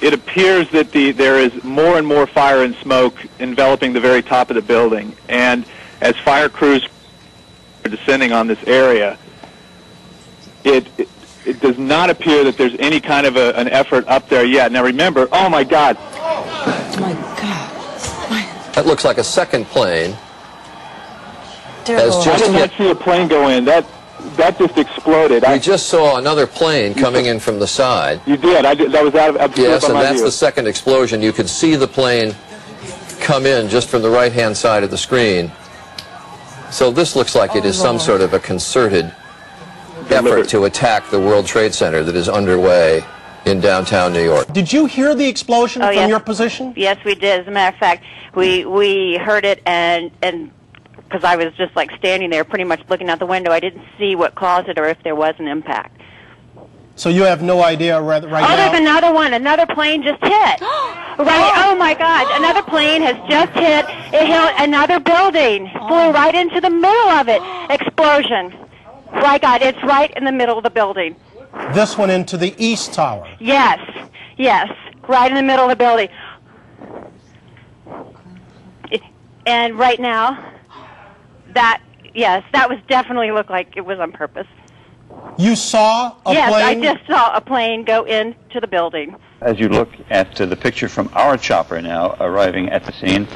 It appears that there is more and more fire and smoke enveloping the very top of the building, and as fire crews are descending on this area, it does not appear that there's any kind of an effort up there yet. Now remember, oh my God. Oh my God. That looks like a second plane. I did not see a plane go in. That just exploded. We just saw another plane coming in from the side. You did. That was out of yes, and that's the second explosion. You could see the plane come in just from the right-hand side of the screen. So this looks like it is some sort of a concerted effort to attack the World Trade Center that is underway in downtown New York. Did you hear the explosion from your position? Yes, we did. As a matter of fact, we heard it, and because I was just like standing there pretty much looking out the window, I didn't see what caused it or if there was an impact. So you have no idea right now? There's another one. Another plane just hit. Oh my God. Another plane has just hit. It hit another building. Flew right into the middle of it. Explosion. My God, it's right in the middle of the building. This one into the East Tower? Yes. Yes. Right in the middle of the building. And right now, that was definitely looked like it was on purpose. You saw a plane? Yes, I just saw a plane go into the building. As you look at the picture from our chopper now arriving at the scene,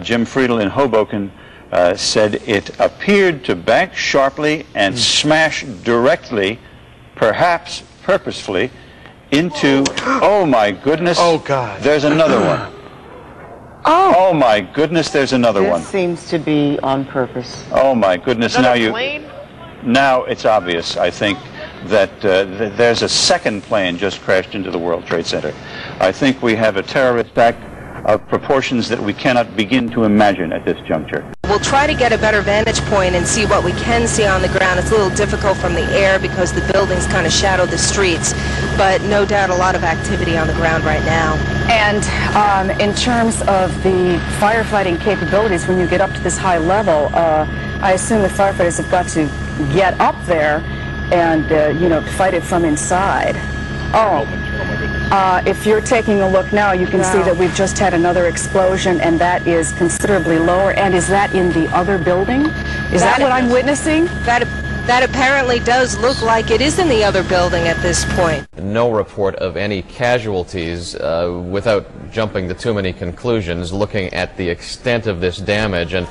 Jim Friedel in Hoboken said it appeared to bank sharply and smash directly, perhaps purposefully, into, oh my goodness, oh God, there's another one. Oh my goodness, there's another one. This seems to be on purpose. Oh my goodness, now it's obvious, I think, that there's a second plane just crashed into the World Trade Center. I think we have a terrorist attack of proportions that we cannot begin to imagine at this juncture. We'll try to get a better vantage point and see what we can see on the ground. It's a little difficult from the air because the buildings kind of shadow the streets, but no doubt a lot of activity on the ground right now. And in terms of the firefighting capabilities, when you get up to this high level, I assume the firefighters have got to get up there and, fight it from inside. If you're taking a look now, you can see that we've just had another explosion, and that is considerably lower. And is that in the other building? Is that what I'm witnessing? That apparently does look like it is in the other building at this point. No report of any casualties. Without jumping to too many conclusions, looking at the extent of this damage and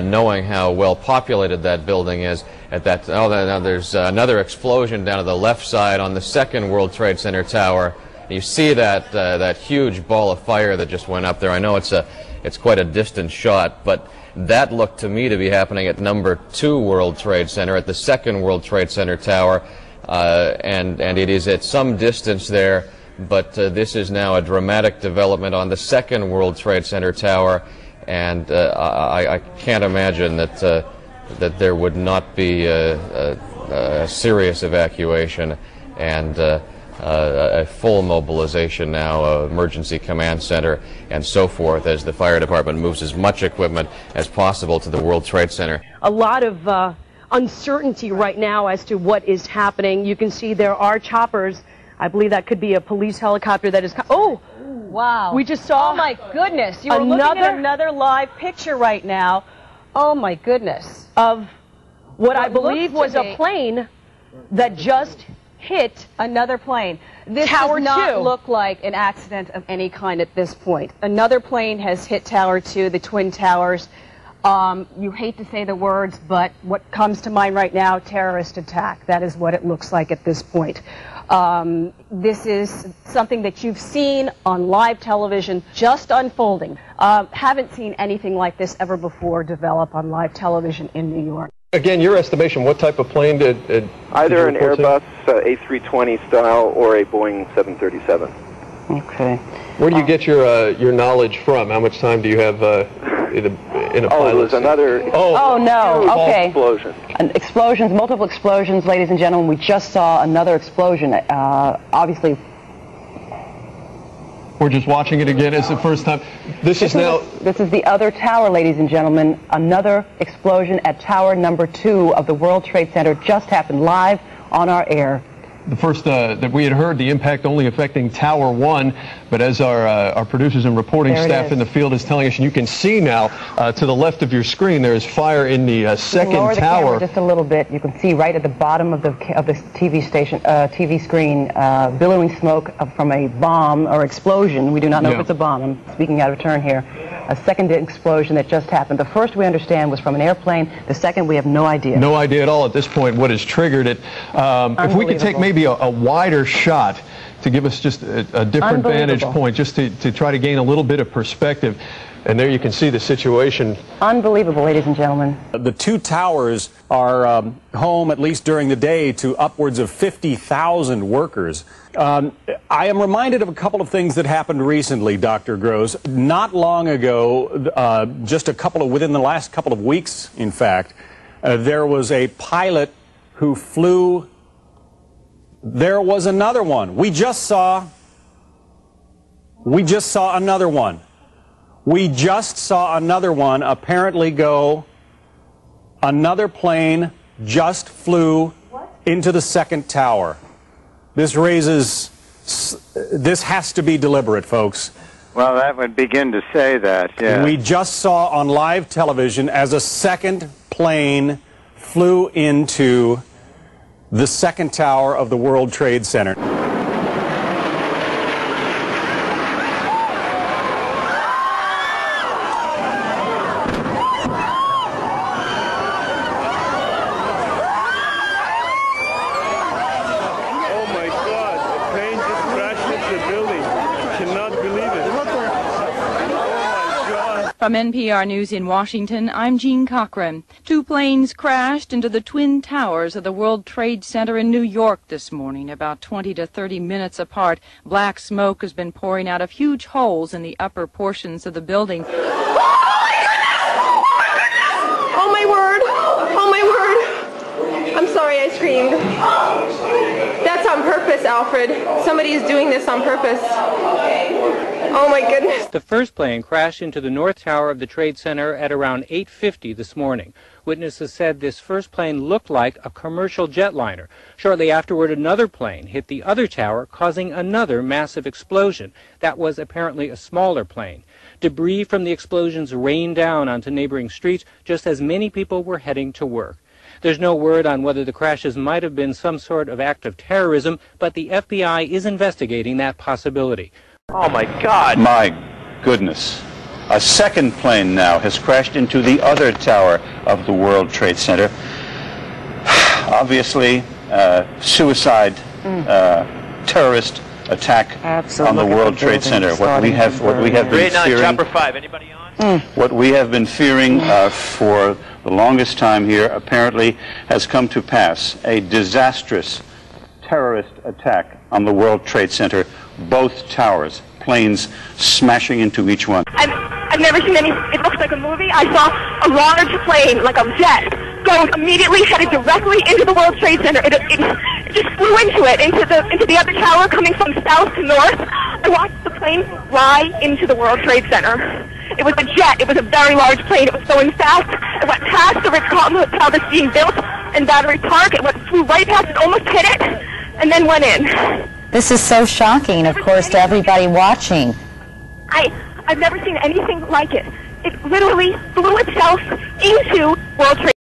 knowing how well populated that building is, now there's another explosion down to the left side on the second World Trade Center tower. You see that huge ball of fire that just went up there. I know it's quite a distant shot, but that looked to me to be happening at number 2 World Trade Center, at the second World Trade Center tower, and it is at some distance there, but this is now a dramatic development on the second World Trade Center tower, and I can't imagine that there would not be a serious evacuation and a full mobilization now, emergency command center and so forth, as the fire department moves as much equipment as possible to the World Trade Center. A lot of uncertainty right now as to what is happening. You can see there are choppers. I believe that could be a police helicopter that is... Oh! Wow. We just saw... Oh my goodness. You're looking at another live picture right now. Oh my goodness. Of what I believe was a plane that just hit another plane. This Tower does not 2. look like an accident of any kind at this point. Another plane has hit Tower 2, the Twin Towers. You hate to say the words, but what comes to mind right now, terrorist attack. That is what it looks like at this point. This is something that you've seen on live television just unfolding. Haven't seen anything like this ever before develop on live television in New York. Again, your estimation, what type of plane did either an Airbus A320 style or a Boeing 737. Okay. Where do you get your knowledge from? How much time do you have in a pilot? Oh, it was another... Oh no, okay. Explosion. Explosions, multiple explosions, ladies and gentlemen. We just saw another explosion. Obviously... We're just watching it again. It's the first time. This is the other tower, ladies and gentlemen. Another explosion at tower number 2 of the World Trade Center just happened live on our air. that we had heard the impact only affecting Tower 1, but as our producers and reporting staff in the field is telling us, and you can see now to the left of your screen, there is fire in the second lower the tower. camera just a little bit. You can see right at the bottom of the TV screen, billowing smoke from a bomb or explosion. We do not know if it's a bomb. I'm speaking out of turn here. A second explosion that just happened. The first we understand was from an airplane. The second we have no idea. No idea at all at this point what has triggered it. If we could take maybe a wider shot to give us just a different vantage point, just to try to gain a little bit of perspective. And there you can see the situation. Unbelievable, ladies and gentlemen. The two towers are home, at least during the day, to upwards of 50,000 workers. I am reminded of a couple of things that happened recently, Dr. Gross. Not long ago, within the last couple of weeks, in fact, there was a pilot who flew. There was another one. We just saw another one. We just saw another one apparently go. Another plane just flew into the second tower. This has to be deliberate, folks. Well, that would begin to say that, yeah. We just saw on live television as a second plane flew into the second tower of the World Trade Center. From NPR News in Washington, I'm Jean Cochran. Two planes crashed into the twin towers of the World Trade Center in New York this morning, about 20 to 30 minutes apart. Black smoke has been pouring out of huge holes in the upper portions of the building. Oh my word! Oh my word! I'm sorry I screamed. That's on purpose, Alfred. Somebody is doing this on purpose. Oh my goodness. The first plane crashed into the north tower of the Trade Center at around 8:50 this morning. Witnesses said this first plane looked like a commercial jetliner. Shortly afterward, another plane hit the other tower, causing another massive explosion. That was apparently a smaller plane. Debris from the explosions rained down onto neighboring streets just as many people were heading to work. There's no word on whether the crashes might have been some sort of act of terrorism, but the FBI is investigating that possibility. Oh, my God. My goodness. A second plane now has crashed into the other tower of the World Trade Center. Obviously, suicide, terrorist attack on the World Trade Center. What we have been fearing. Chopper 5. Anybody on? What we have been fearing for the longest time here apparently has come to pass. A disastrous terrorist attack on the World Trade Center. Both towers, planes smashing into each one. I've never seen any. It looks like a movie. I saw a large plane, like a jet, go immediately headed directly into the World Trade Center. It just flew into it, into the other tower, coming from south to north. I watched the plane fly into the World Trade Center. It was a jet. It was a very large plane. It was going fast. It went past the Ritz-Carlton Hotel that's being built in Battery Park. It flew right past it, almost hit it, and then went in. This is so shocking, of course, to everybody watching. I've never seen anything like it. It literally flew itself into World Trade